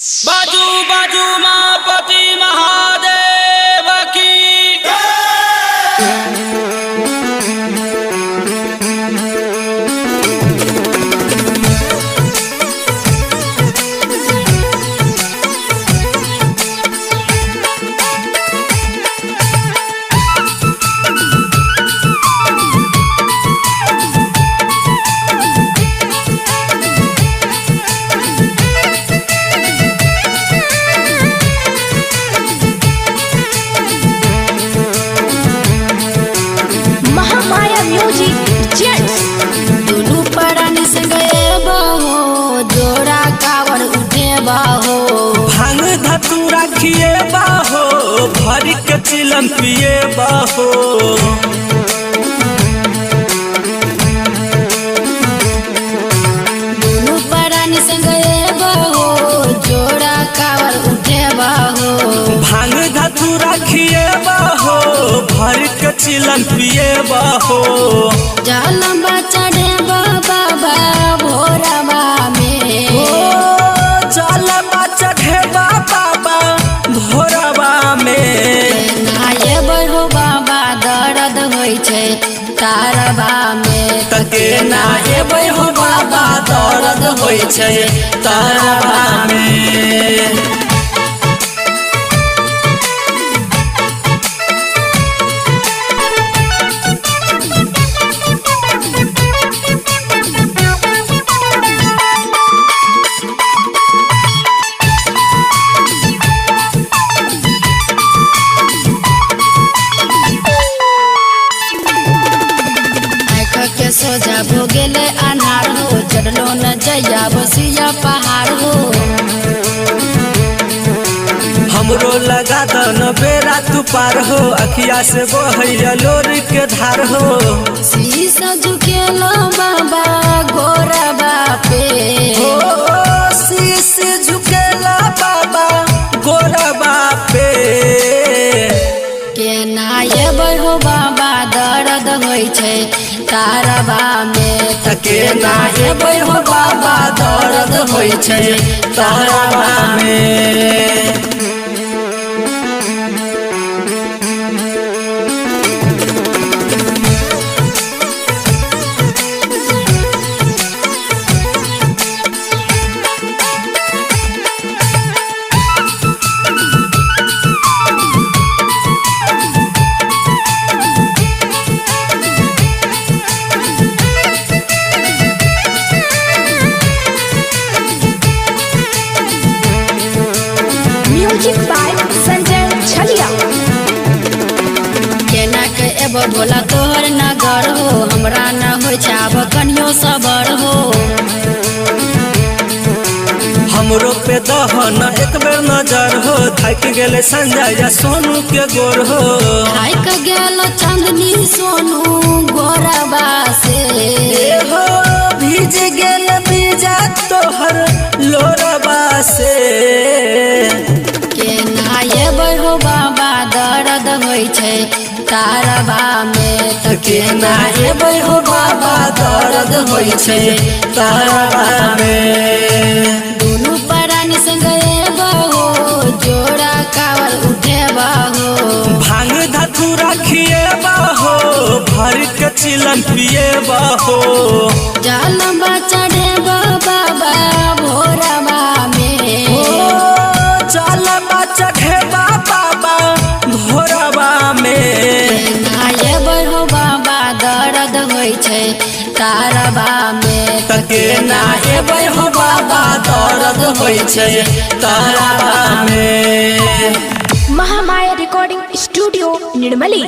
बाजू बाजू मापति महादेव की रखिए बाहो भर के चिलम पिए बाहो दोनों परानी संगे बाहो जोड़ा कावर उठे बाहो भांग धतू रखिए बाहो भर के चिलम पिए बाहो जालम्बा चढ़े बाबा भोरवा में जालम्बा चढ़े बाबा भोरवा में नाये बढ़ो बाबा दर्द होई छे तारबा में तके नाये बढ़ो बाबा दर्द होई छे तारबा में। सोजा भोगेले अनार हो चढ़लो न जया बसिया पहाड़ हो हमरो लगा दन बेरा तू पार हो अखिया से बहैया लोर के धार हो शीशा झुकेलो बाबा गोरबा पे शीश झुकेला बाबा गोरबा पे के नाये बढ़ो बाबा दर्द होई छे तारबा में तके नाये बढ़ो बाबा दर्द होई छे तारबा में। भोला तोहर नगर हो हमरा न हो छाब कनियो सबर हो हमरो पे दहन एक बेर नजर हो थक गेले संजय या सोनू के गोर हो थक गेल चांदनी सोनू गोरबा से हो भीज गेल बीजा तोहर लोरबा से के नाये बढ़ो बाबा दर्द होई छे तारबा में तके नाये बढ़ो बाबा दर्द होई छे तारबा में। दोनों परानी संगे बाहो जोड़ा कावर उठे बाहो भांग धतू रखिए बाहो भर के चिलम पिए बाहो जालम्बा चढ़े बाबा भोरवा में जालम्बा चढ़े बाबा भोरवा में नाये बढ़ो बाबा दर्द होई छे तारबा में तके नाये बढ़ो बाबा दर्द होई छे तारबा में। Mahamaya recording studio Nirmali.